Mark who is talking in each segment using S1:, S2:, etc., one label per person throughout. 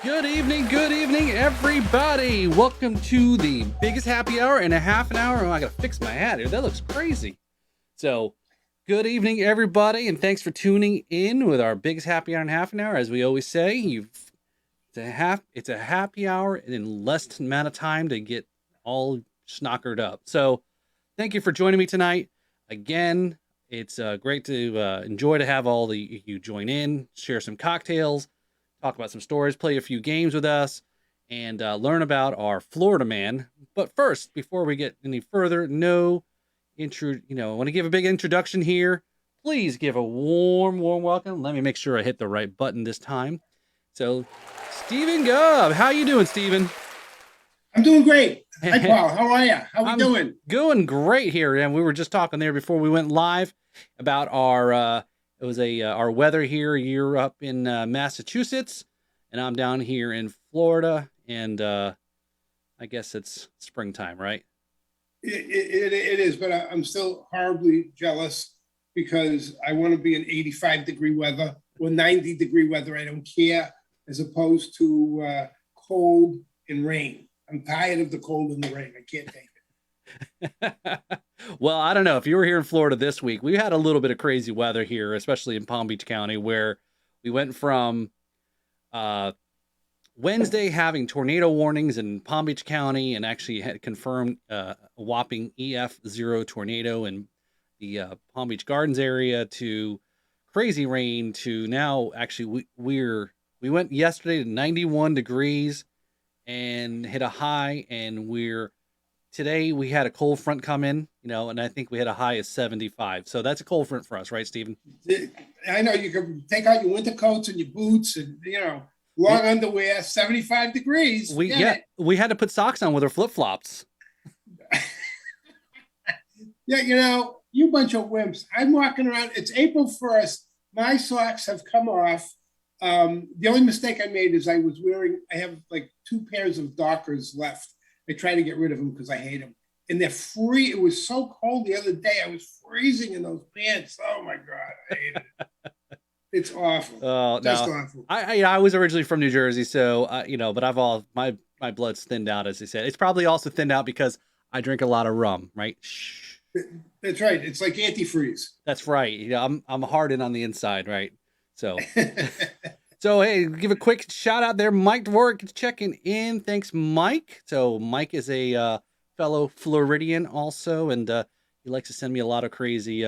S1: Good evening, everybody. Welcome to the biggest happy hour in a half an hour. Oh, I gotta fix my hat here. That looks crazy. So, good evening, everybody, and thanks for tuning in with our biggest happy hour in half an hour. As we always say, it's a happy hour in less amount of time to get all schnockered up. So, thank you for joining me tonight. Again, it's great to enjoy to have all you join in, share some cocktails, talk about some stories, play a few games with us, and learn about our Florida man. But first, before we get any further, I want to give a big introduction here. Please give a warm welcome. Let me make sure I hit the right button this time. So, Stephen Gubb, how you doing, Stephen?
S2: I'm doing great. Hi, Paul. How are you? How we
S1: I'm
S2: doing?
S1: doing great here, and we were just talking there before we went live about our weather here. You're up in Massachusetts, and I'm down here in Florida, and I guess it's springtime, right?
S2: It is, but I'm still horribly jealous because I want to be in 85-degree weather or 90-degree weather. I don't care, as opposed to cold and rain. I'm tired of the cold and the rain. I can't take
S1: it. Well, I don't know. If you were here in Florida this week, we had a little bit of crazy weather here, especially in Palm Beach County, where we went from Wednesday having tornado warnings in Palm Beach County and actually had confirmed a whopping EF0 tornado in the Palm Beach Gardens area to crazy rain to now actually we went yesterday to 91 degrees and hit a high, and today we had a cold front come in, and I think we had a high of 75. So that's a cold front for us, right, Stephen?
S2: I know you can take out your winter coats and your boots and long underwear. 75 degrees.
S1: We had to put socks on with our flip flops.
S2: Yeah, you bunch of wimps. I'm walking around. It's April 1st. My socks have come off. The only mistake I made is I have like 2 pairs of Dockers left. I try to get rid of them because I hate them. And they're free. It was so cold the other day. I was freezing in those pants. Oh my God, I hate it. It's awful.
S1: Oh,
S2: just
S1: no.
S2: Awful.
S1: I was originally from New Jersey, so but my blood's thinned out, as they said. It's probably also thinned out because I drink a lot of rum, right? Shh.
S2: That's right. It's like antifreeze.
S1: That's right. I'm hardened on the inside, right? So, so hey, give a quick shout out there. Mike Dvorak checking in. Thanks, Mike. So Mike is a fellow Floridian also, and he likes to send me a lot of crazy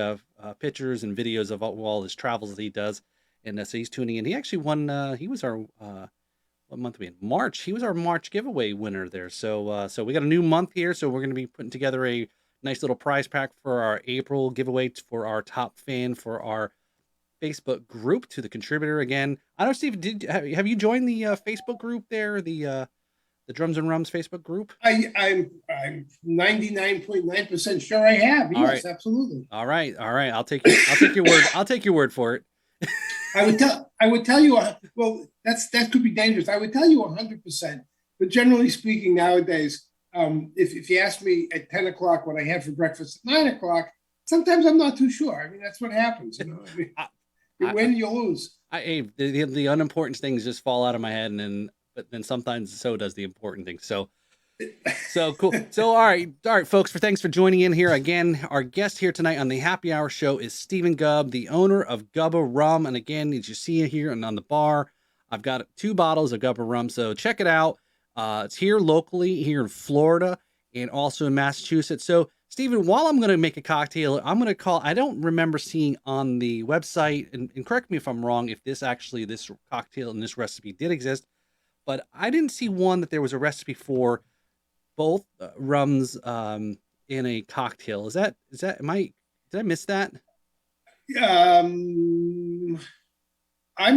S1: pictures and videos of all his travels that he does. And so he's tuning in. He actually won. He was our what month are we in? March. He was our March giveaway winner there. So so we got a new month here. So we're going to be putting together a nice little prize pack for our April giveaway for our top fan for our Facebook group to the contributor again. I don't know, Steve, have you joined the Facebook group there, the Drums and Rums Facebook group?
S2: I'm 99.9% sure I have. Yes, right. Absolutely.
S1: All right. I'll take your word. I'll take your word for it.
S2: I would tell you. Well, that could be dangerous. I would tell you 100%. But generally speaking, nowadays, if you ask me at 10 o'clock what I had for breakfast at 9 o'clock, sometimes I'm not too sure. I mean, that's what happens. You win, you lose.
S1: The unimportant things just fall out of my head, but then sometimes so does the important things. So cool. So all right, folks. Thanks for joining in here again. Our guest here tonight on the Happy Hour Show is Stephen Gubb, the owner of Gubb Rum. And again, as you see here and on the bar, I've got 2 bottles of Gubb Rum. So check it out. It's here locally, here in Florida, and also in Massachusetts. So Stephen, while I'm going to make a cocktail, I'm going to call. I don't remember seeing on the website, and correct me if I'm wrong, if this cocktail and this recipe did exist, but I didn't see one that there was a recipe for both rums in a cocktail. Did I miss that?
S2: I'm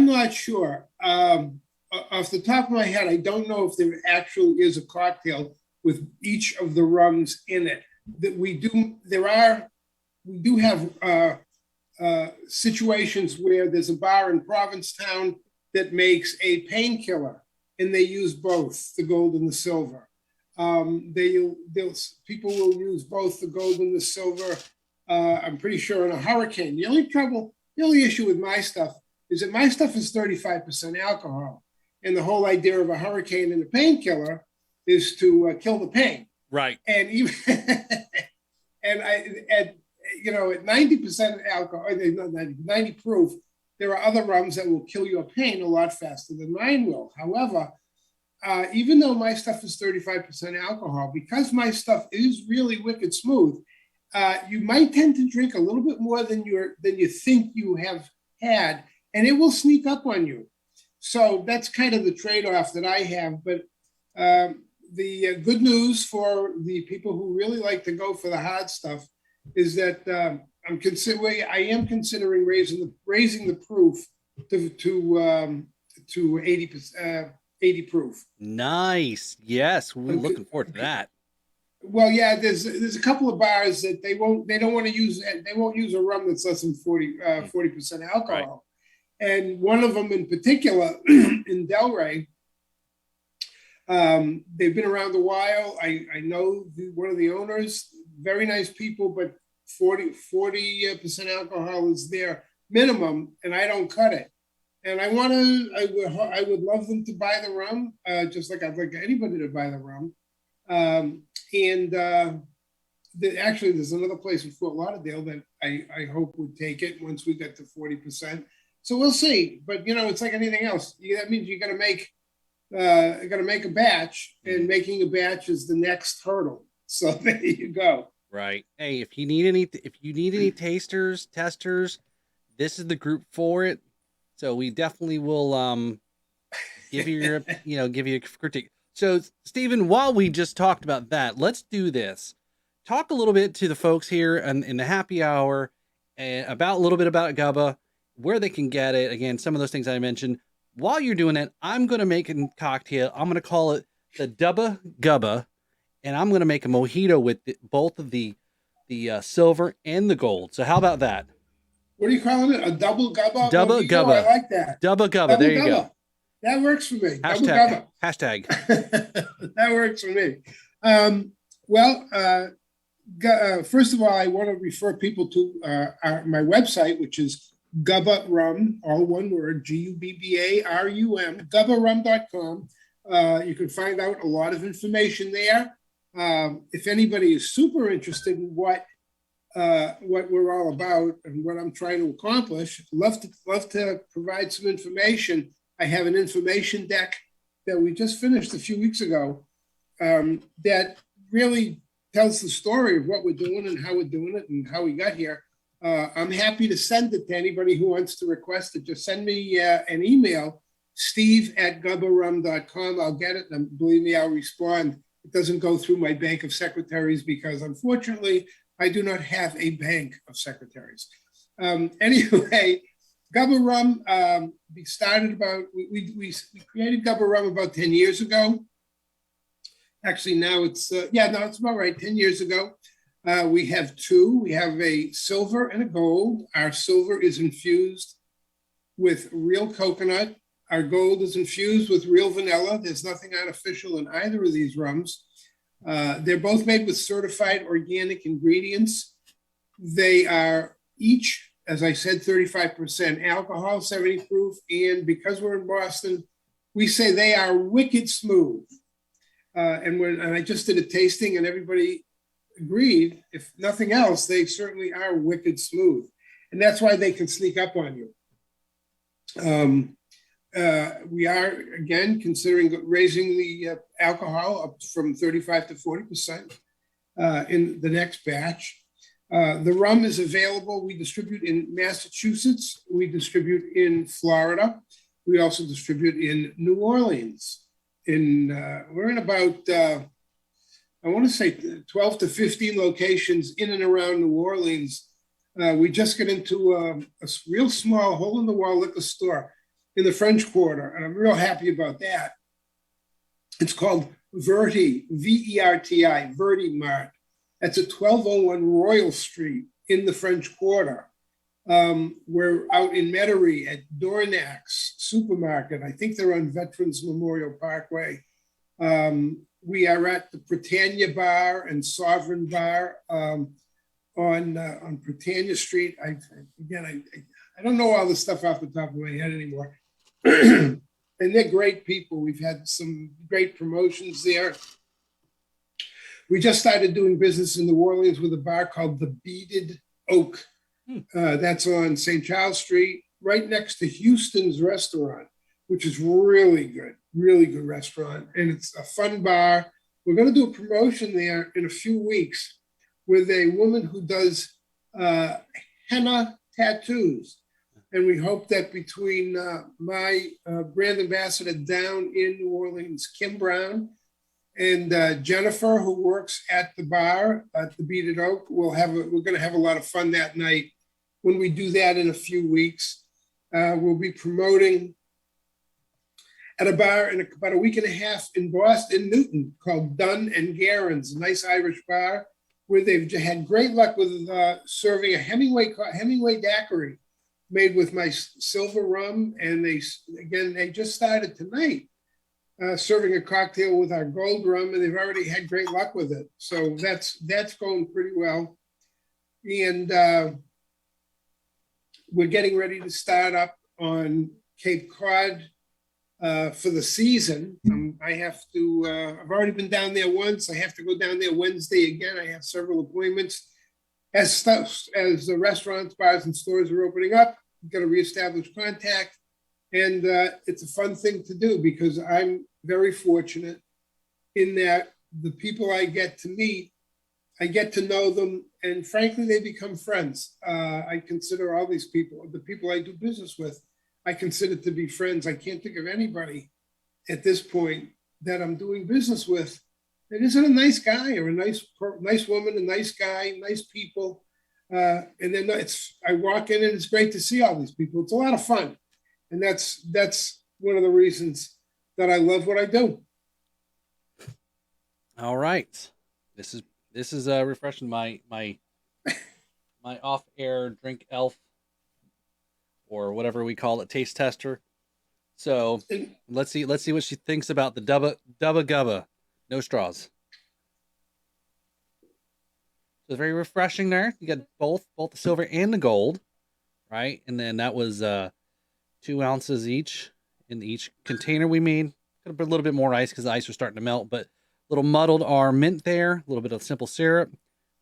S2: not sure. Off the top of my head, I don't know if there actually is a cocktail with each of the rums in it. That we do have situations where there's a bar in Provincetown that makes a painkiller, and they use both the gold and the silver. People will use both the gold and the silver. I'm pretty sure in a hurricane. The only issue with my stuff is that my stuff is 35% alcohol. And the whole idea of a hurricane and a painkiller is to kill the pain.
S1: Right.
S2: And even and at 90% alcohol, 90 proof, there are other rums that will kill your pain a lot faster than mine will. However, even though my stuff is 35% alcohol, because my stuff is really wicked smooth, you might tend to drink a little bit more than you think you have had, and it will sneak up on you. So that's kind of the trade-off that I have. But the good news for the people who really like to go for the hard stuff is that I am considering raising the proof to 80 proof.
S1: Nice. Yes, we're looking forward to that.
S2: Well, yeah, there's a couple of bars that they won't use a rum that's less than 40% alcohol. Right. And one of them in particular in Delray, they've been around a while. I know one of the owners, very nice people, but 40% alcohol is their minimum, and I don't cut it. And I would love them to buy the rum, just like I'd like anybody to buy the rum. Actually, there's another place in Fort Lauderdale that I hope would take it once we get to 40%. So we'll see. But it's like anything else. That means you got to make a batch, and making a batch is the next hurdle. So there you go.
S1: Right. Hey, if you need any testers, this is the group for it. So we definitely will give you a critique. So Stephen, while we just talked about that, let's do this. Talk a little bit to the folks here in the happy hour about a little bit about Gubba, where they can get it. Again, some of those things I mentioned. While you're doing it, I'm going to make a cocktail. I'm going to call it the Dubba Gubba, and I'm going to make a mojito with both of the silver and the gold. So how about that?
S2: What are you calling it? A double Gubba?
S1: Dubba Gubba.
S2: I like that.
S1: Dubba Gubba. There you go.
S2: That works for me.
S1: Hashtag.
S2: That works for me. First of all, I want to refer people to my website, which is Gubba Rum, all one word, GUBBARUM, gubbarum.com. You can find out a lot of information there. If anybody is super interested in what we're all about and what I'm trying to accomplish, love to provide some information. I have an information deck that we just finished a few weeks ago that really tells the story of what we're doing and how we're doing it and how we got here. I'm happy to send it to anybody who wants to request it. Just send me an email, steve@gubbarum.com. I'll get it, and believe me, I'll respond. It doesn't go through my bank of secretaries because, unfortunately, I do not have a bank of secretaries. Anyway, Gubba Rum, we created Gubba Rum about 10 years ago. Actually, now it's about right, 10 years ago. We have two. We have a silver and a gold. Our silver is infused with real coconut. Our gold is infused with real vanilla. There's nothing artificial in either of these rums. They're both made with certified organic ingredients. They are each, as I said, 35% alcohol, 70 proof. And because we're in Boston, we say they are wicked smooth. And I just did a tasting, and everybody agreed, if nothing else, they certainly are wicked smooth. And that's why they can sneak up on you. We are, again, considering raising the alcohol up from 35 to 40% in the next batch. The rum is available. We distribute in Massachusetts. We distribute in Florida. We also distribute in New Orleans. We're in about, I want to say 12 to 15 locations in and around New Orleans. We just got into a real small hole-in-the-wall liquor store in the French Quarter, and I'm real happy about that. It's called Verti, V-E-R-T-I, Verti Mart. That's at 1201 Royal Street in the French Quarter. We're out in Metairie at Dornack's Supermarket. I think they're on Veterans Memorial Parkway. We are at the Britannia Bar and Sovereign Bar on Britannia Street. I don't know all the stuff off the top of my head anymore. and they're great people. We've had some great promotions there. We just started doing business in New Orleans with a bar called the Beaded Oak. That's on St. Charles Street, right next to Houston's restaurant, which is really good restaurant. And it's a fun bar. We're going to do a promotion there in a few weeks with a woman who does henna tattoos. And we hope that between my brand ambassador down in New Orleans, Kim Brown, and Jennifer, who works at the bar at the Beaded Oak, we're going to have a lot of fun that night. When we do that in a few weeks, we'll be promoting at a bar in about a week and a half in Boston, Newton, called Dunn and Garen's, a nice Irish bar, where they've had great luck with serving a Hemingway daiquiri made with my silver rum. And they just started tonight serving a cocktail with our gold rum, and they've already had great luck with it. So that's going pretty well. And we're getting ready to start up on Cape Cod for the season. I've already been down there once. I have to go down there Wednesday again. I have several appointments. As the restaurants, bars, and stores are opening up, we've got to reestablish contact. And it's a fun thing to do because I'm very fortunate in that the people I get to meet, I get to know them, and frankly, they become friends. I consider all these people, the people I do business with, I consider to be friends. I can't think of anybody at this point that I'm doing business with that isn't a nice guy or a nice woman, a nice guy, nice people. And then I walk in and it's great to see all these people. It's a lot of fun. And that's one of the reasons that I love what I do.
S1: All right. This is refreshing. My off-air drink elf, or whatever we call it, taste tester. So let's see what she thinks about the Dubba Gubba. No straws. So very refreshing there. You got both the silver and the gold, right? And then that was 2 ounces each in each container we made. Could have put a little bit more ice because the ice was starting to melt, but a little muddled our mint there, a little bit of simple syrup.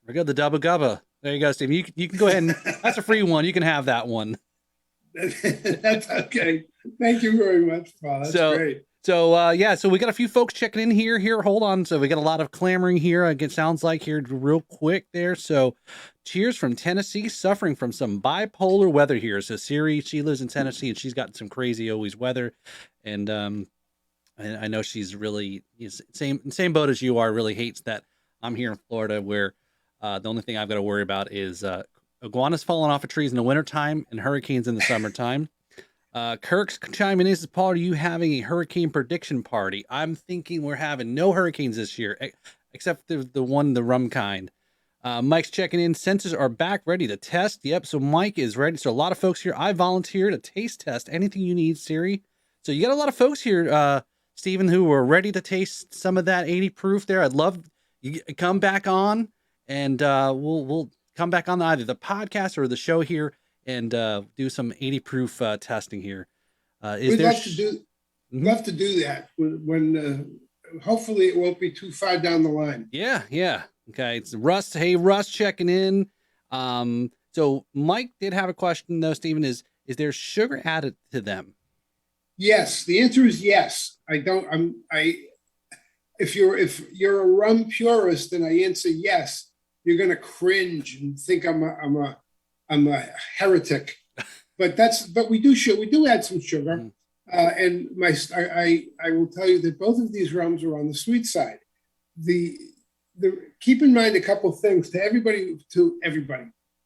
S1: We got the Dubba Gubba. There you go, Steve. You can go ahead and that's a free one. You can have that one.
S2: That's okay. Thank you very much, Paul. That's great.
S1: So so we got a few folks checking in here. Hold on. So we got a lot of clamoring here. It sounds like here real quick there. So cheers from Tennessee, suffering from some bipolar weather here. So Siri, she lives in Tennessee and she's got some crazy always weather. And I know she's really same boat as you are, really hates that I'm here in Florida where the only thing I've got to worry about is iguanas falling off of trees in the wintertime and hurricanes in the summertime. Kirk's chiming in. Says, Paul, are you having a hurricane prediction party? I'm thinking we're having no hurricanes this year, except the rum kind. Mike's checking in. Sensors are back, ready to test. Yep, so Mike is ready. So a lot of folks here. I volunteer to taste test anything you need, Siri. So you got a lot of folks here, Stephen, who are ready to taste some of that 80 proof there. I'd love you come back on, and we'll come back on either the podcast or the show here and do some 80 proof testing here.
S2: We'd love to do that when hopefully it won't be too far down the line.
S1: Yeah. Okay, it's Russ. Hey, Russ, checking in. So Mike did have a question though, Stephen. Is there sugar added to them?
S2: Yes, the answer is yes. If you're a rum purist and I answer yes, you're gonna cringe and think I'm a heretic. But we do add some sugar. And I will tell you that both of these rums are on the sweet side. Keep in mind a couple of things to everybody.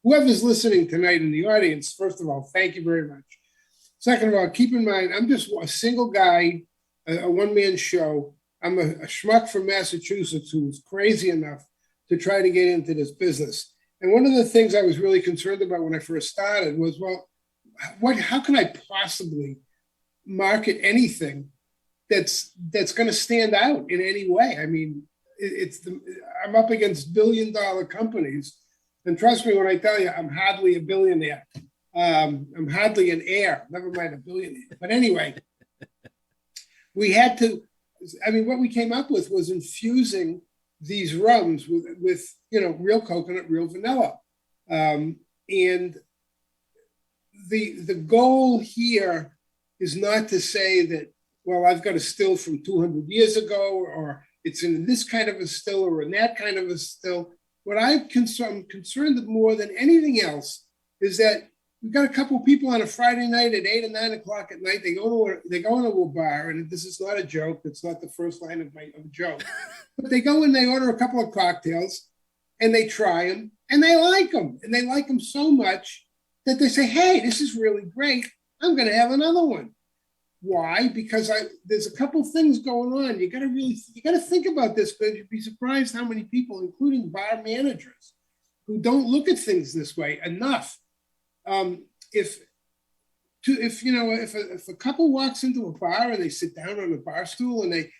S2: Whoever's listening tonight in the audience, first of all, thank you very much. Second of all, keep in mind, I'm just a single guy, a one-man show. I'm a schmuck from Massachusetts who's crazy enough to try to get into this business. And one of the things I was really concerned about when I first started was, how can I possibly market anything that's going to stand out in any way? I mean, I'm up against billion-dollar companies, and trust me when I tell you, I'm hardly a billionaire. I'm hardly an heir, never mind a billionaire. But anyway, we had to, I mean, what we came up with was infusing these rums with real coconut, real vanilla. And the goal here is not to say that, well, I've got a still from 200 years ago, or it's in this kind of a still or in that kind of a still. What I'm concerned more than anything else is that we've got a couple of people on a Friday night at 8 or 9 o'clock at night. They go into a bar, and this is not a joke. It's not the first line of a joke. But they go and they order a couple of cocktails, and they try them, and they like them. And they like them so much that they say, hey, this is really great. I'm going to have another one. Why? Because there's a couple things going on. You got to think about this, because you'd be surprised how many people, including bar managers, who don't look at things this way enough. If a couple walks into a bar and they sit down on a bar stool and they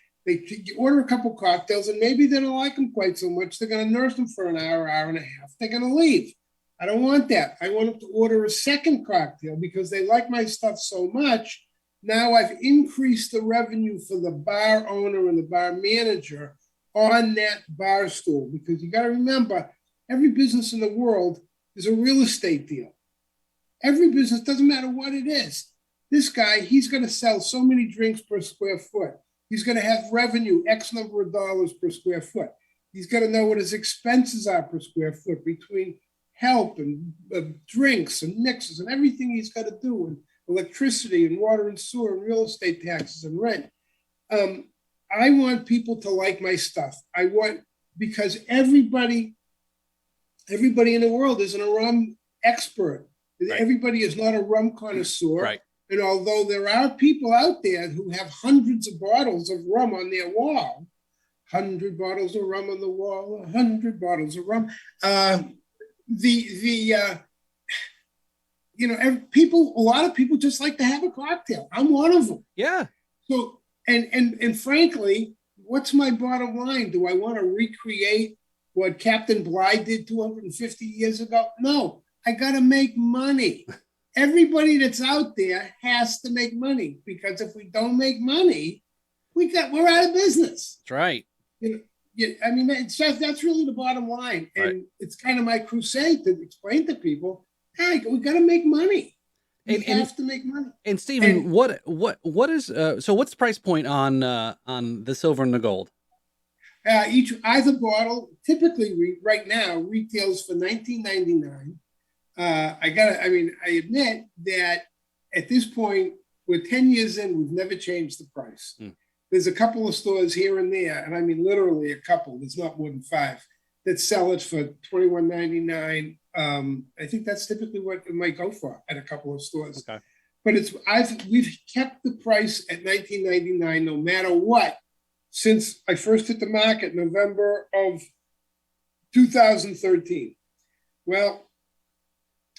S2: order a couple cocktails, and maybe they don't like them quite so much, they're going to nurse them for an hour, hour and a half. They're going to leave. I don't want that. I want them to order a second cocktail because they like my stuff so much. Now I've increased the revenue for the bar owner and the bar manager on that bar stool, because you got to remember, every business in the world is a real estate deal. Every business, doesn't matter what it is. This guy, he's going to sell so many drinks per square foot. He's going to have revenue, X number of dollars per square foot. He's got to know what his expenses are per square foot between help and drinks and mixes and everything he's got to do, and electricity and water and sewer and real estate taxes and rent. I want people to like my stuff. Because everybody in the world isn't a rum expert. Right. Everybody is not a rum connoisseur.
S1: Right.
S2: And although there are people out there who have hundreds of bottles of rum on their wall, 100 bottles of rum on the wall, 100 bottles of rum, a lot of people just like to have a cocktail. I'm one of them.
S1: Yeah.
S2: So, and frankly, what's my bottom line? Do I want to recreate what Captain Bligh did 250 years ago? No, I got to make money. Everybody that's out there has to make money, because if we don't make money, we're out of business.
S1: That's right.
S2: That's really the bottom line. And
S1: right.
S2: It's kind of my crusade to explain to people, hey, we got to make money. We have to make money.
S1: And Stephen, what is so what's the price point on the silver and the gold?
S2: Either bottle typically right now retails for $19.99. I admit that at this point, we're 10 years in, we've never changed the price. There's a couple of stores here and there, and I mean literally a couple, there's not more than 5, that sell it for $21.99. I think that's typically what it might go for at a couple of stores.
S1: Okay.
S2: But we've kept the price at $19.99 no matter what since I first hit the market November of 2013. Well,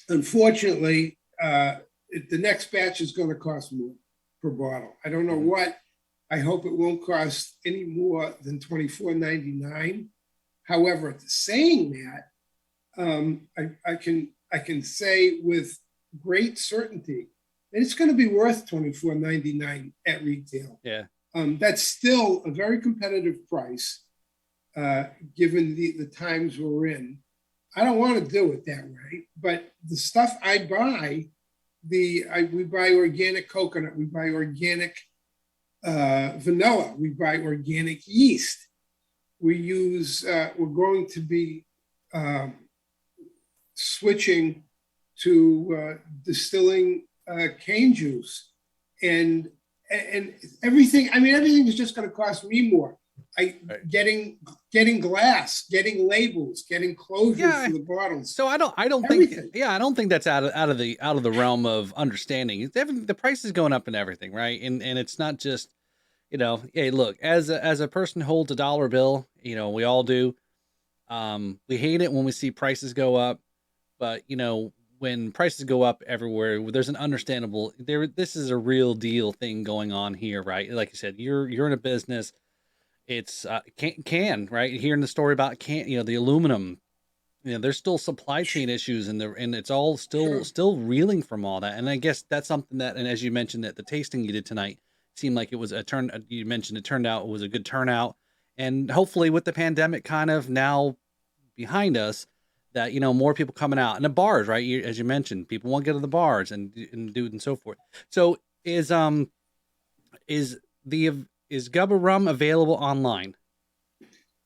S2: unfortunately, the next batch is going to cost more per bottle. I don't know what. I hope it won't cost any more than $24.99. However, saying that, I can say with great certainty that it's going to be worth $24.99 at retail.
S1: Yeah,
S2: that's still a very competitive price, given the times we're in. I don't want to do it that way, but the stuff I buy, we buy organic coconut, we buy organic vanilla, we buy organic yeast. We're going to be switching to distilling cane juice, and everything. I mean, everything is just going to cost me more. Getting glass, getting labels, getting closures for the bottles.
S1: So I don't think that's out of the realm of understanding. It's the price is going up and everything, right? And it's not just, hey, look, as a person who holds a dollar bill, we all do. We hate it when we see prices go up, but when prices go up everywhere, there's an understandable this is a real deal thing going on here, right? Like you said, you're in a business. It's can right, hearing the story about the aluminum, there's still supply chain issues, and it's all still reeling from all that. And I guess that's something that, and as you mentioned, that the tasting you did tonight seemed like it was a turn. You mentioned it turned out, it was a good turnout, and hopefully with the pandemic kind of now behind us, that more people coming out and the bars, right? As you mentioned, people want to get to the bars and do and so forth. So is the is Gubba Rum available online?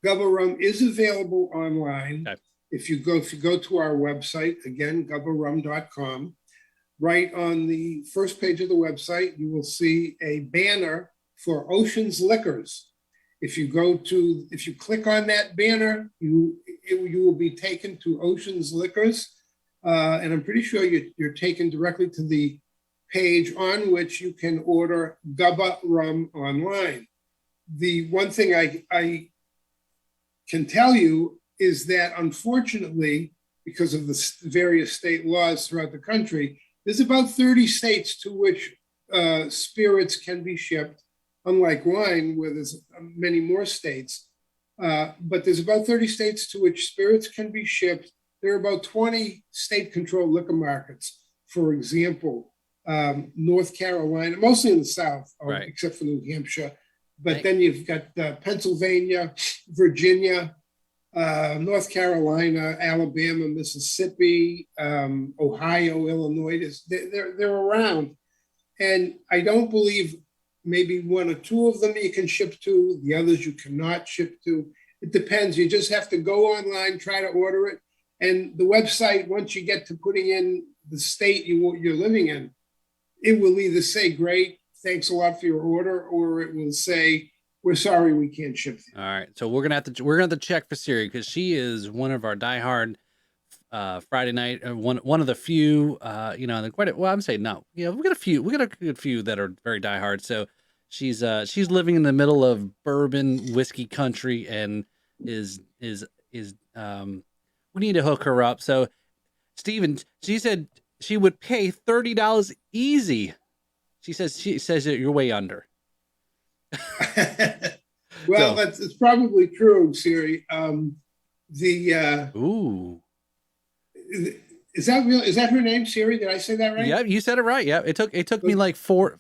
S2: Gubba Rum is available online.
S1: Okay.
S2: If you go to our website, again, gubbarum.com, right on the first page of the website, you will see a banner for Ocean's Liquors. If you click on that banner, you will be taken to Ocean's Liquors, and I'm pretty sure you're taken directly to the page on which you can order Gubba Rum online. The one thing I can tell you is that, unfortunately, because of the various state laws throughout the country, there's about 30 states to which spirits can be shipped, unlike wine, where there's many more states. But there's about 30 states to which spirits can be shipped. There are about 20 state-controlled liquor markets. For example, North Carolina, mostly in the South,
S1: right,
S2: except for New Hampshire. But then you've got Pennsylvania, Virginia, North Carolina, Alabama, Mississippi, Ohio, Illinois. They're around. And I don't believe maybe one or two of them you can ship to, the others you cannot ship to. It depends. You just have to go online, try to order it. And the website, once you get to putting in the state you're living in, it will either say, great, thanks a lot for your order, or it will say, we're sorry, we can't ship you.
S1: All right. So we're gonna have to check for Siri, because she is one of our diehard Friday night, one of the few, I'm saying no. Yeah, we got a good few that are very diehard. So she's living in the middle of bourbon whiskey country and is we need to hook her up. So Steven, she said she would pay $30 easy. She says that you're way under.
S2: Well, it's probably true, Siri.
S1: Ooh.
S2: Is that real? Is that her name, Siri? Did I say that right?
S1: Yeah, you said it right. Yeah, it took me like four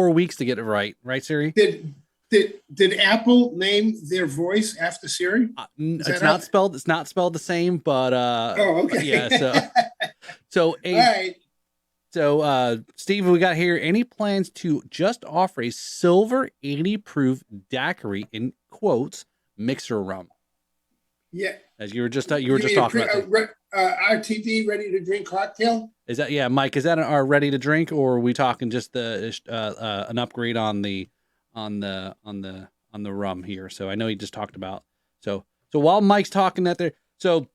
S1: weeks to get it right. Right, Siri?
S2: Did Apple name their voice after Siri?
S1: It's not spelled the same, but
S2: oh, okay.
S1: But yeah, so
S2: all right.
S1: So Steve, we got here, any plans to just offer a silver 80 proof daiquiri, in quotes, mixer rum?
S2: Yeah.
S1: As you were just talking about
S2: RTD, ready to drink cocktail.
S1: Is that Mike? Is that our ready to drink, or are we talking just an upgrade on the rum here? So I know he just talked about. So while Mike's talking that there, so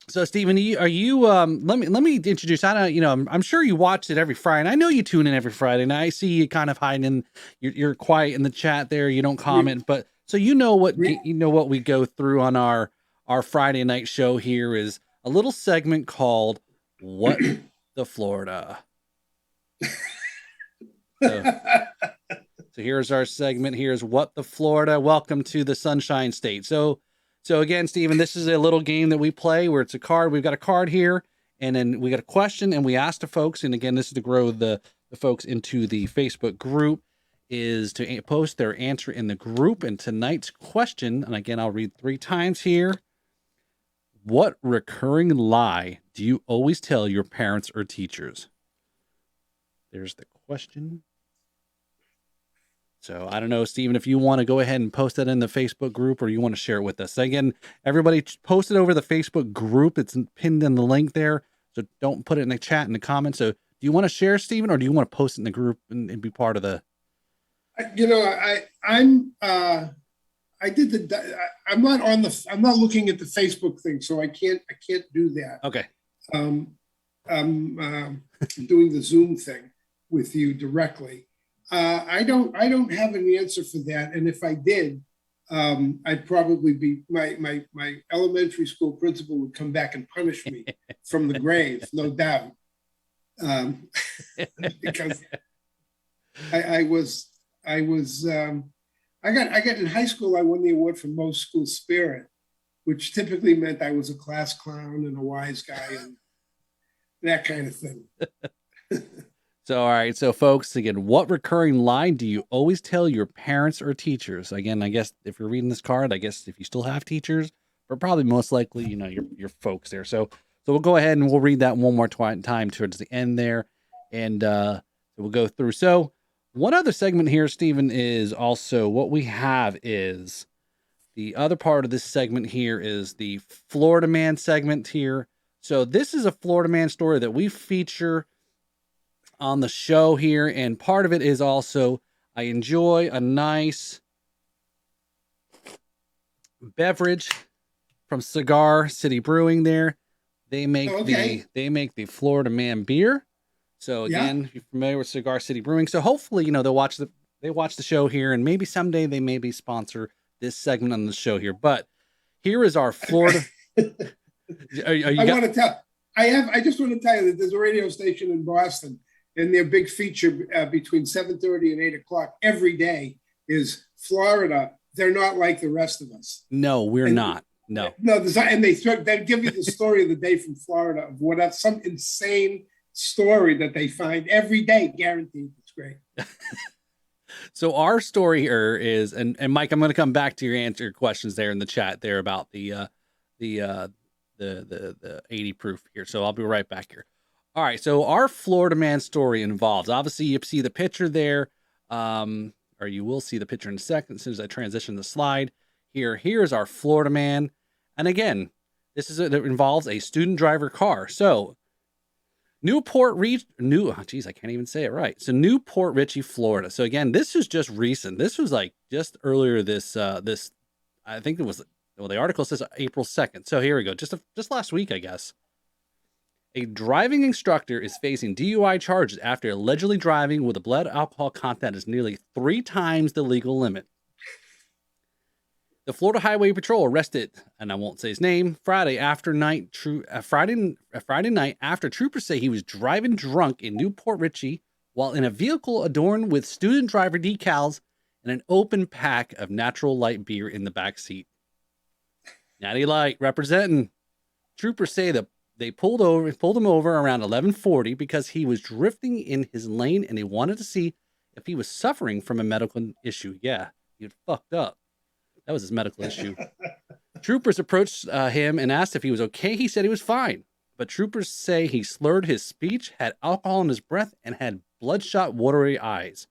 S1: Stephen, are you? Let me introduce. I don't. I'm sure you watch it every Friday. And I know you tune in every Friday, and I see you kind of hiding. You're quiet in the chat there. You don't comment, but so what we go through on our Friday night show here is a little segment called "What the Florida." So here's our segment. Here's "What the Florida." Welcome to the Sunshine State. So again, Stephen, this is a little game that we play where it's a card. We've got a card here, and then we got a question, and we ask the folks. And again, this is to grow the folks into the Facebook group, is to post their answer in the group. And tonight's question, and again, I'll read 3 times here. What recurring lie do you always tell your parents or teachers? There's the question. So I don't know, Stephen, if you want to go ahead and post that in the Facebook group, or you want to share it with us. Again, everybody post it over the Facebook group. It's pinned in the link there. So don't put it in the chat, in the comments. So do you want to share, Stephen, or do you want to post it in the group and be part of the?
S2: I'm not looking at the Facebook thing, so I can't do that.
S1: Okay.
S2: I'm doing the Zoom thing with you directly. I don't have an answer for that, and if I did, I'd probably be my elementary school principal would come back and punish me from the grave, no doubt, because I got in high school. I won the award for most school spirit, which typically meant I was a class clown and a wise guy and that kind of thing.
S1: So, all right. So, folks, again, what recurring line do you always tell your parents or teachers? Again, I guess if you're reading this card, I guess if you still have teachers, but probably most likely, your folks there. So we'll go ahead and we'll read that one more time towards the end there, and we'll go through. So, one other segment here, Stephen, is also what we have is the other part of this segment here is the Florida Man segment here. So, this is a Florida Man story that we feature on the show here, and part of it is also I enjoy a nice beverage from Cigar City Brewing there. They make the Florida Man beer. So again, if you're familiar with Cigar City Brewing, so hopefully they'll watch the show here, and maybe someday they maybe sponsor this segment on the show here. But here is our Florida.
S2: I just want to tell you that there's a radio station in Boston, and their big feature between 7:30 and 8 o'clock every day is Florida. They're not like the rest of us.
S1: No, we're not. No.
S2: And they give you the story of the day from Florida of some insane story that they find every day, guaranteed. It's great.
S1: So our story here is, and Mike, I'm going to come back to answer your questions there in the chat there about the 80 proof here. So I'll be right back here. All right. So our Florida Man story involves, obviously you see the picture there, or you will see the picture in a second as soon as I transition the slide here. Here's our Florida Man. And again, it involves a student driver car. So Newport Richey, Florida. So again, this is just recent. This was like just earlier this I think it was, well, the article says April 2nd. So here we go. Just last week, I guess. A driving instructor is facing DUI charges after allegedly driving with a blood alcohol content is nearly 3 times the legal limit. The Florida Highway Patrol arrested, and I won't say his name, Friday night after troopers say he was driving drunk in Newport Richey while in a vehicle adorned with student driver decals and an open pack of natural light beer in the back seat. Natty Light representing. Troopers say that they pulled him over around 11:40 because he was drifting in his lane and they wanted to see if he was suffering from a medical issue. Yeah, he had fucked up. That was his medical issue. Troopers approached him and asked if he was okay. He said he was fine. But troopers say he slurred his speech, had alcohol in his breath, and had bloodshot, watery eyes.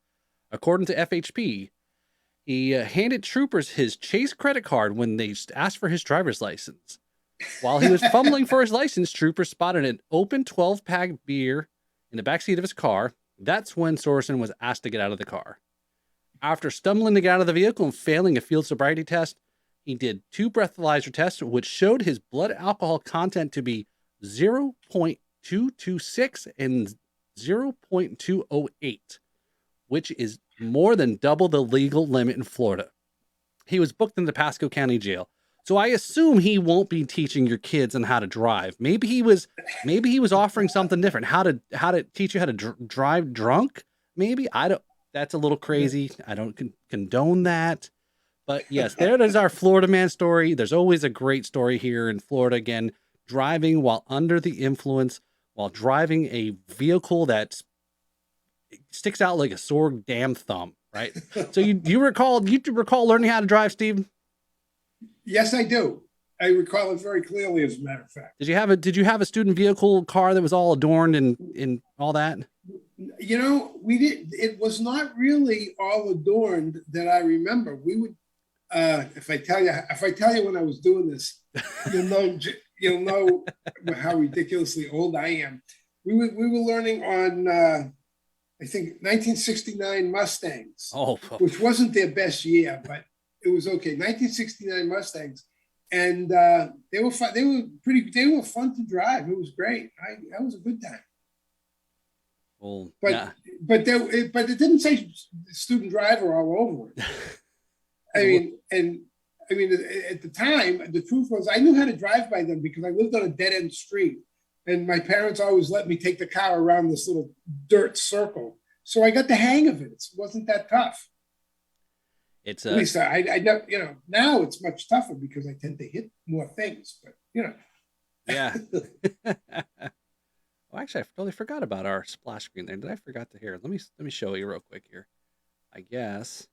S1: According to FHP, he handed troopers his Chase credit card when they asked for his driver's license. While he was fumbling for his license, troopers spotted an open 12-pack beer in the backseat of his car. That's when Sorensen was asked to get out of the car. After stumbling to get out of the vehicle and failing a field sobriety test, he did 2 breathalyzer tests, which showed his blood alcohol content to be 0.226 and 0.208, which is more than double the legal limit in Florida. He was booked in the Pasco County Jail. So I assume he won't be teaching your kids on how to drive. Maybe he was offering something different. How to teach you how to drive drunk? Maybe. That's a little crazy. I don't condone that. But yes, there is our Florida Man story. There's always a great story here in Florida. Again, driving while under the influence, while driving a vehicle that sticks out like a sore damn thumb, right? So you recall learning how to drive, Steve?
S2: Yes, I do. I recall it very clearly, as a matter of fact.
S1: Did you have a student vehicle car that was all adorned and all that?
S2: We did. It was not really all adorned that I remember. We would, if I tell you when I was doing this, you'll know how ridiculously old I am. We were learning on, I think 1969 Mustangs, which wasn't their best year, but it was okay. 1969 Mustangs, and they were fun. They were fun to drive. It was great. That was a good time.
S1: Well,
S2: but it didn't say student driver all over it. I mean, at the time, the truth was I knew how to drive by then because I lived on a dead end street, and my parents always let me take the car around this little dirt circle, so I got the hang of it. It wasn't that tough.
S1: It's
S2: at least I now it's much tougher because I tend to hit more things, but
S1: Yeah. Oh, actually, I totally forgot about our splash screen there. Did I forgot to here? Let me show you real quick here. I guess.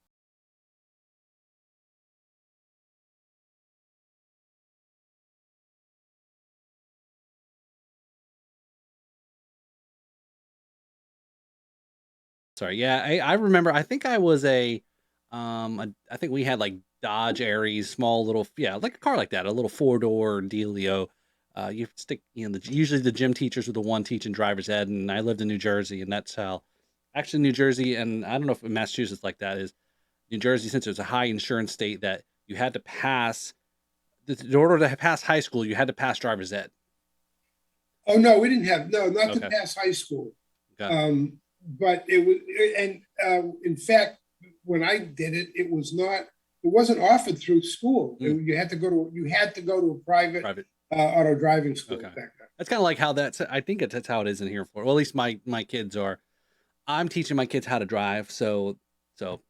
S1: Sorry. Yeah, I remember. I think I was I think we had like Dodge Aries, small little, yeah, like a car like that, a little 4-door dealio. You stick, usually the gym teachers were the one teaching driver's ed, and I lived in New Jersey, and that's how, actually New Jersey, and I don't know if in Massachusetts like that is New Jersey, since it was a high insurance state that you had to pass, in order to pass high school, you had to pass driver's ed.
S2: Oh, no, we didn't have, no, not to
S1: Okay,
S2: pass high school.
S1: got it.
S2: Um, but it was, and in fact, when I did it, it was not, it wasn't offered through school.
S1: Mm.
S2: You had to go to a private
S1: Private.
S2: auto driving school
S1: Okay.
S2: back then.
S1: That's kind of like how I think that's how it is in here for. Well, at least my kids are. I'm teaching my kids how to drive, so two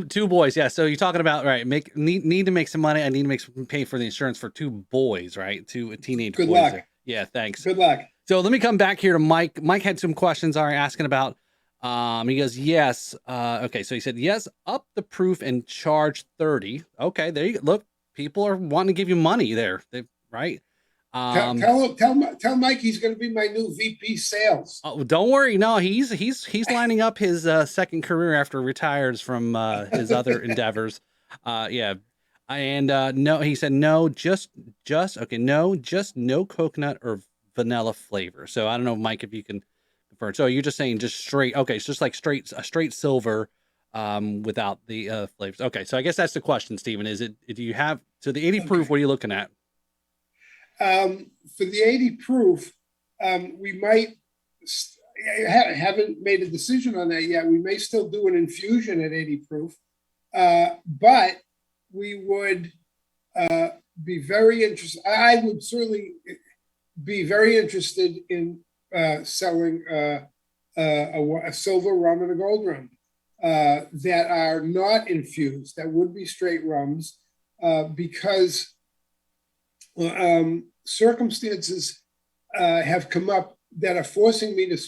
S1: two boys. Yeah. So you're talking about, right? Need to make some money. I need to pay for the insurance for two boys, right? Two teenage
S2: Good
S1: boys
S2: luck.
S1: there. Yeah. Thanks.
S2: Good luck.
S1: So let me come back here to Mike. Mike had some questions are asking about. He goes, yes. Okay. So he said, yes, up the proof and charge 30. Okay. There you go. Look, people are wanting to give you money there. Right.
S2: Tell Mike he's going to be my new VP sales.
S1: Oh, don't worry. No, he's lining up his second career after retires from his other endeavors. Yeah, and no, he said no, just okay, no, just no coconut or vanilla flavor. So I don't know, Mike, if you can confirm. So you're just saying just straight. Okay, it's just like a straight silver, without the flavors. Okay, so I guess that's the question, Stephen. Is it? Do you have so the 80 proof? What are you looking at?
S2: For the 80 proof, we might haven't made a decision on that yet. We may still do an infusion at 80 proof, but we would be very interested. I would certainly be very interested in selling a silver rum and a gold rum that are not infused, that would be straight rums, because circumstances have come up that are forcing me to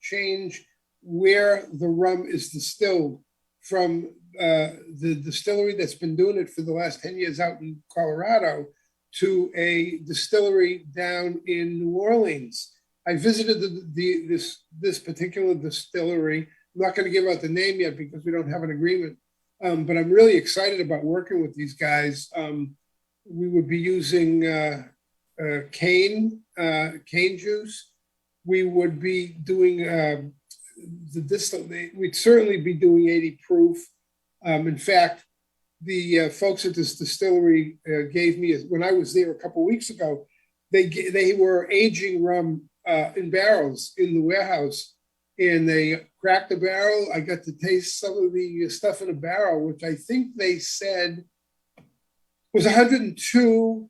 S2: change where the rum is distilled from the distillery that's been doing it for the last 10 years out in Colorado to a distillery down in New Orleans. I visited this particular distillery. I'm not going to give out the name yet because we don't have an agreement, but I'm really excited about working with these guys. We would be using cane juice. We would be doing the distillate. We'd certainly be doing 80 proof. In fact, the folks at this distillery gave me, when I was there a couple of weeks ago, they were aging rum in barrels in the warehouse, and they cracked the barrel. I got to taste some of the stuff in the barrel, which I think they said was 102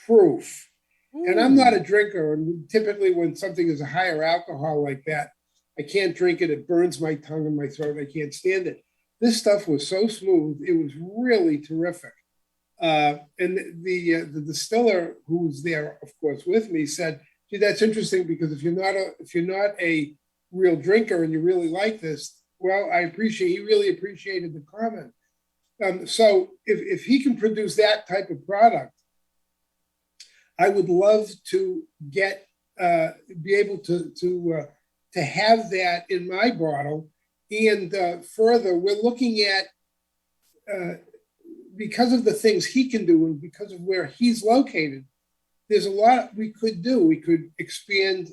S2: proof. Ooh. And I'm not a drinker, and typically when something is a higher alcohol like that, I can't drink it. It burns my tongue and my throat. I can't stand it. This stuff was so smooth. It was really terrific. And the distiller who was there, of course, with me said, "Gee, that's interesting because if you're not a real drinker and you really like this, well, he really appreciated the comment." So if he can produce that type of product, I would love to be able to have that in my bottle. And further, we're looking at, because of the things he can do and because of where he's located, there's a lot we could do. We could expand,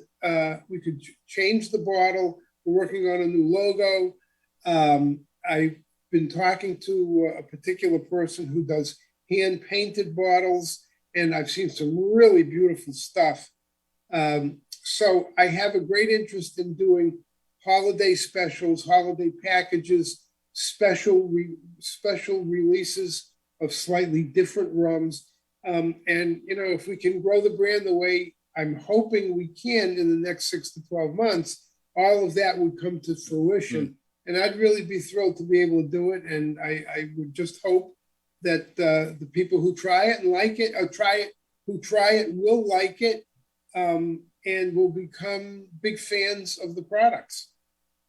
S2: we could change the bottle. We're working on a new logo. I've been talking to a particular person who does hand painted bottles, and I've seen some really beautiful stuff. So I have a great interest in doing holiday specials, holiday packages, special releases of slightly different rums. And, if we can grow the brand the way I'm hoping we can in the next 6 to 12 months, all of that would come to fruition. Mm. And I'd really be thrilled to be able to do it. And I would just hope that the people who try it and like it, who try it will like it. and will become big fans of the products.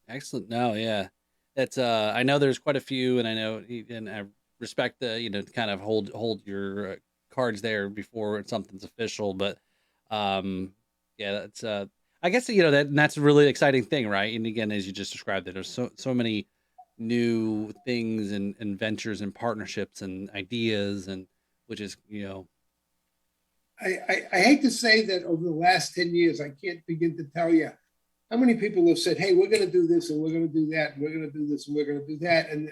S1: Excellent. No, yeah. That's I know there's quite a few, and I know, and I respect the, kind of hold your cards there before something's official, but yeah, that's I guess, that's a really exciting thing, right? And again, as you just described it, there's so many new things and ventures and partnerships and ideas, and which is,
S2: I hate to say that over the last 10 years, I can't begin to tell you how many people have said, hey, we're going to do this and we're going to do that and we're going to do this and we're going to do that. And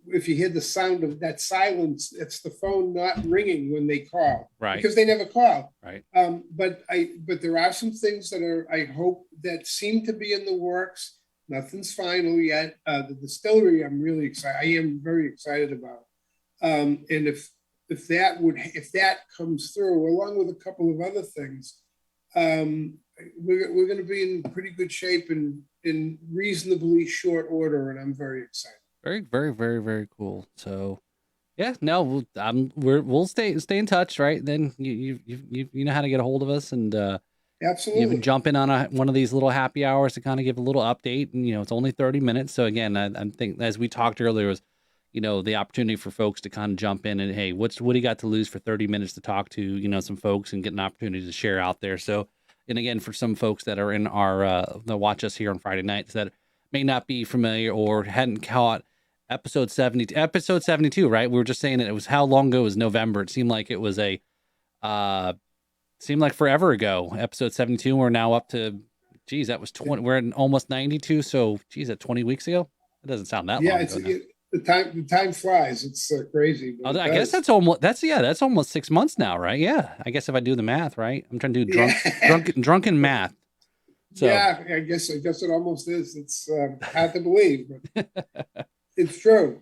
S2: if you hear the sound of that silence, it's the phone not ringing when they call,
S1: right,
S2: because they never call.
S1: right.
S2: But there are some things that are, I hope, that seem to be in the works. Nothing's final yet. The distillery, I'm really excited. I am very excited about. And if that comes through, along with a couple of other things, we're going to be in pretty good shape in reasonably short order, and I'm very excited.
S1: Very, very, very, very cool. So, yeah, no, we'll stay in touch, right? Then you know how to get a hold of us, and
S2: Absolutely,
S1: even jump in on one of these little happy hours to kind of give a little update. And it's only 30 minutes, so again, I think, as we talked earlier, was the opportunity for folks to kind of jump in and, hey, what do you got to lose for 30 minutes to talk to some folks and get an opportunity to share out there. So, and again, for some folks that are in our that watch us here on Friday nights that may not be familiar or hadn't caught episode 72, right? We were just saying that it was, how long ago was November? It seemed like it was seemed like forever ago. Episode 72. We're now up to, geez, that was 20. We're at almost 92. So, geez, that 20 weeks ago. It doesn't sound that long ago.
S2: The time flies. It's crazy.
S1: I guess that's almost 6 months now, right? Yeah, I guess if I do the math, right? I'm trying to do drunken math. So
S2: yeah, I guess it almost is. It's hard to believe, but it's true.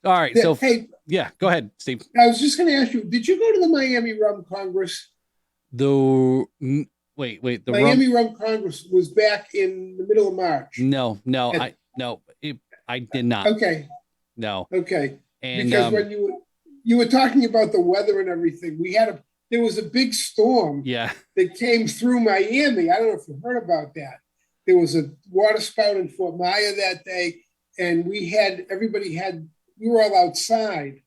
S1: All right, so hey, yeah, go ahead, Steve.
S2: I was just going to ask you: did you go to the Miami Rum Congress?
S1: The
S2: Miami Rum Congress was back in the middle of March.
S1: No, I did not.
S2: Okay.
S1: No.
S2: Okay.
S1: And
S2: because when you were talking about the weather and everything, there was a big storm.
S1: Yeah.
S2: That came through Miami. I don't know if you heard about that. There was a water spout in Fort Myer that day, and we were all outside.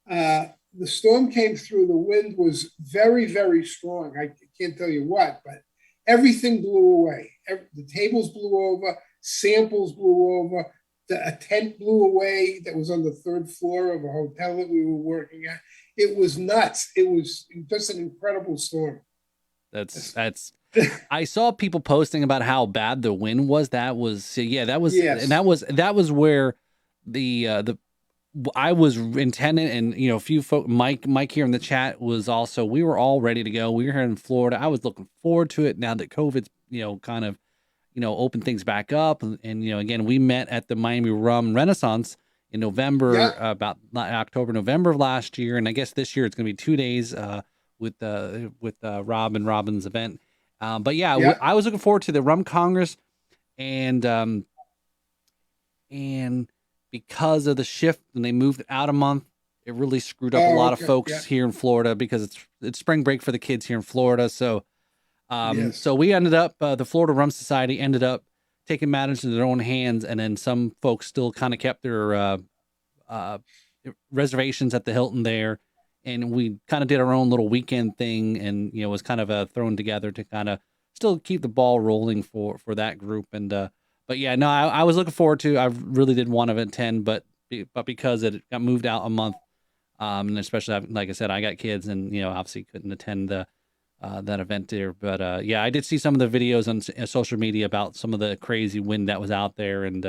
S2: The storm came through. The wind was very, very strong. I can't tell you what, but everything blew away. The tables blew over. Samples blew over. A tent blew away that was on the third floor of a hotel that we were working at. It was nuts. It was just an incredible storm.
S1: That's I saw people posting about how bad the wind was. That was yes. And that was where the I was intending, and a few folk, Mike here in the chat was also, we were all ready to go. We were here in Florida. I was looking forward to it now that COVID's kind of open things back up. And again, we met at the Miami Rum Renaissance in November, about October, November of last year. And I guess this year it's going to be 2 days with Rob and Robin's event. But yeah, I was looking forward to the Rum Congress, and because of the shift when they moved it out a month, it really screwed up a lot of folks here in Florida, because it's spring break for the kids here in Florida. So so we ended up, the Florida Rum Society ended up taking matters into their own hands, and then some folks still kind of kept their reservations at the Hilton there, and we kind of did our own little weekend thing, and was kind of thrown together to kind of still keep the ball rolling for that group. And but yeah, no, I was looking forward to. I really did want to attend, but because it got moved out a month, and especially, like I said, I got kids, and obviously couldn't attend that event there. But yeah, I did see some of the videos on social media about some of the crazy wind that was out there. And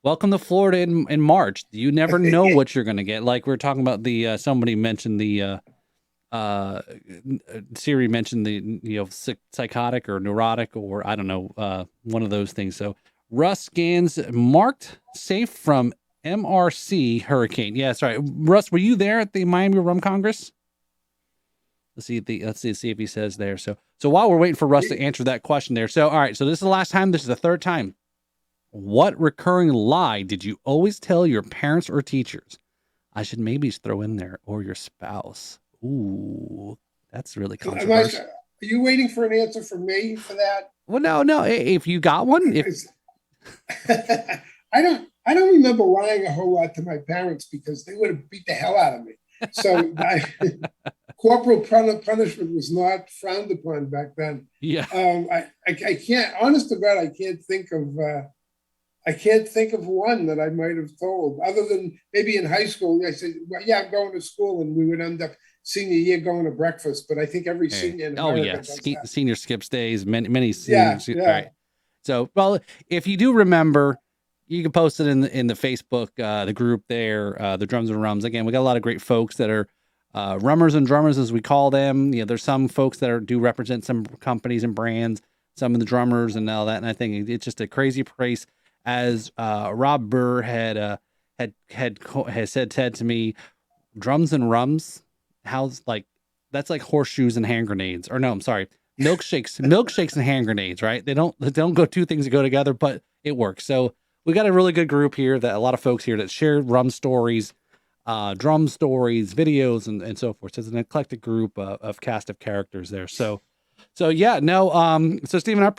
S1: welcome to Florida in March. You never know what you're going to get. Like we were talking about somebody mentioned Siri mentioned the psychotic or neurotic, or I don't know, one of those things. So Russ scans marked safe from MRC hurricane. Yeah, sorry. Russ, were you there at the Miami Rum Congress? Let's see if he says there. So while we're waiting for Russ to answer that question there. So, all right. So this is the last time. This is the third time. What recurring lie did you always tell your parents or teachers? I should maybe throw in there, or your spouse. Ooh, that's really controversial.
S2: you waiting for an answer from me for that?
S1: Well, no. If you got one, if
S2: I don't remember lying a whole lot to my parents because they would have beat the hell out of me. So corporal punishment was not frowned upon back then.
S1: yeah.
S2: I can't, honest to God, I can't think of one that I might have told, other than maybe in high school. I said, well, yeah, I'm going to school, and we would end up senior year going to breakfast. But I think every senior in America does that.
S1: Senior skips days, many
S2: Yeah,
S1: seniors.
S2: yeah.
S1: Right. So, well, if you do remember, you can post it in the Facebook, the group there, the Drums and Rums. Again, we got a lot of great folks that are rummers and drummers, as we call them. You know, there's some folks that do represent some companies and brands, some of the drummers and all that. And I think it's just a crazy place. As Rob Burr had said to me, drums and rums, how's like that's like horseshoes and hand grenades. Or no, I'm sorry, milkshakes and hand grenades, right? They don't go two things that go together, but it works. So we got a really good group here, that a lot of folks here that share rum stories, drum stories, videos, and so forth. So it's an eclectic group of cast of characters there. So yeah, no, so Stephen, I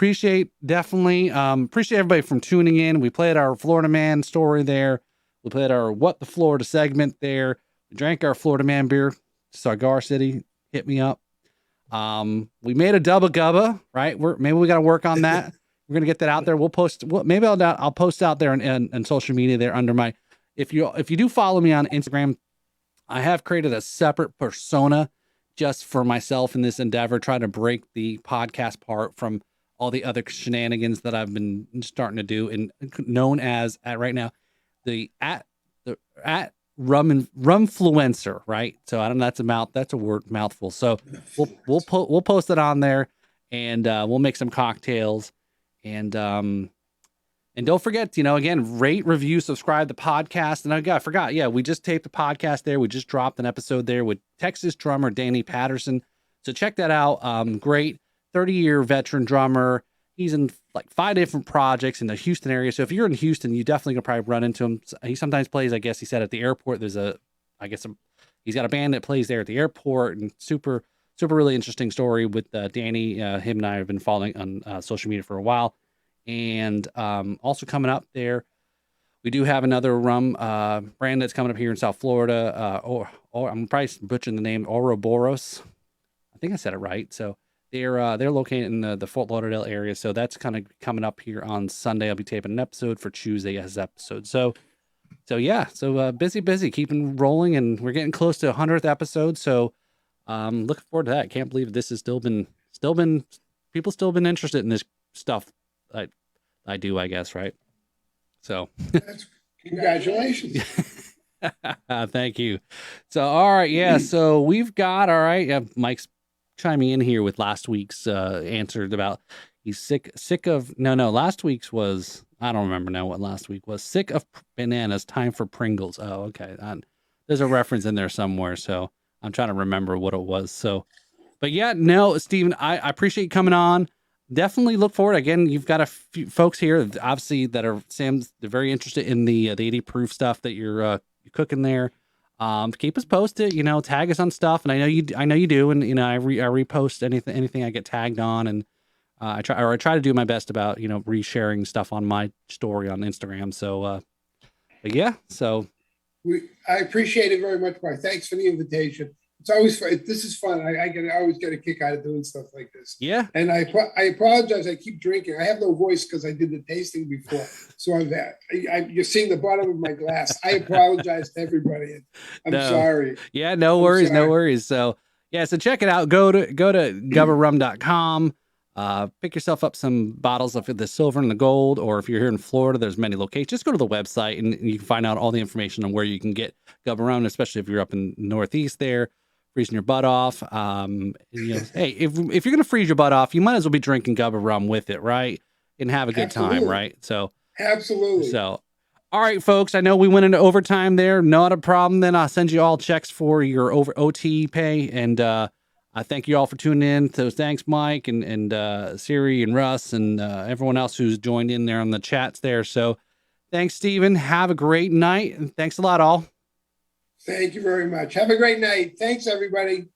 S1: definitely appreciate everybody from tuning in. We played our Florida Man story there. We played our What the Florida segment there. We drank our Florida Man beer, Cigar City, hit me up. We made a Dubba Gubba, right? Maybe we got to work on that. We're going to get that out there. We'll post, maybe I'll post out there on social media there under my, if you do follow me on Instagram, I have created a separate persona just for myself in this endeavor, trying to break the podcast part from all the other shenanigans that I've been starting to do, and known as right now the at rumfluencer, right? So I don't know, that's a word mouthful. So we'll post it on there, and we'll make some cocktails, and don't forget, again, rate, review, subscribe to the podcast. And I forgot. Yeah, we just taped the podcast there. We just dropped an episode there with Texas drummer Danny Patterson. So check that out. Great 30-year veteran drummer. He's in like 5 different projects in the Houston area. So if you're in Houston, you definitely gonna probably run into him. He sometimes plays, I guess he said, at the airport. He's got a band that plays there at the airport, and super really interesting story with Danny. Him and I have been following on social media for a while. And also coming up there, we do have another rum brand that's coming up here in South Florida. Or I'm probably butchering the name, Ouroboros. I think I said it right. So they're located in the Fort Lauderdale area. So that's kind of coming up here on Sunday. I'll be taping an episode for Tuesday's episode. So yeah, busy, keeping rolling, and we're getting close to 100th episode. So looking forward to that. I can't believe this has still been people still been interested in this stuff. I do, I guess, right? So
S2: congratulations.
S1: Thank you. So, all right. Yeah. So we've got, all right. Yeah, Mike's chiming in here with last week's answer about he's sick of, no, last week's was, I don't remember now what last week was. Sick of bananas, time for Pringles. Oh, okay. There's a reference in there somewhere. So I'm trying to remember what it was. So, but yeah, no, Stephen, I appreciate you coming on. Definitely look forward. Again, you've got a few folks here, obviously, that are they're very interested in the 80 proof stuff that you're cooking there. Keep us posted. Tag us on stuff, and I know you do, and I repost anything I get tagged on, and I try to do my best about resharing stuff on my story on Instagram. So, but yeah, so
S2: I appreciate it very much, Mark. Thanks for the invitation. It's always fun. This is fun. I always get a kick out of doing stuff like this.
S1: Yeah.
S2: And I apologize. I keep drinking. I have no voice because I did the tasting before. So you're seeing the bottom of my glass. I apologize to everybody. I'm sorry.
S1: Yeah, no worries. So yeah, so check it out. Go to gubbarum.com. Pick yourself up some bottles of the silver and the gold, or if you're here in Florida, there's many locations. Just go to the website and you can find out all the information on where you can get Gubba Rum, especially if you're up in the Northeast there, freezing your butt off. Hey, if you're gonna freeze your butt off, you might as well be drinking Gubba Rum with it, right? And have a good time, right? So
S2: absolutely.
S1: So all right, folks, I know we went into overtime there. Not a problem. Then I'll send you all checks for your OT pay, and I thank you all for tuning in. So thanks, Mike and Siri and Russ and everyone else who's joined in there on the chats there. So thanks, Stephen. Have a great night. And thanks a lot, all.
S2: Thank you very much. Have a great night. Thanks, everybody.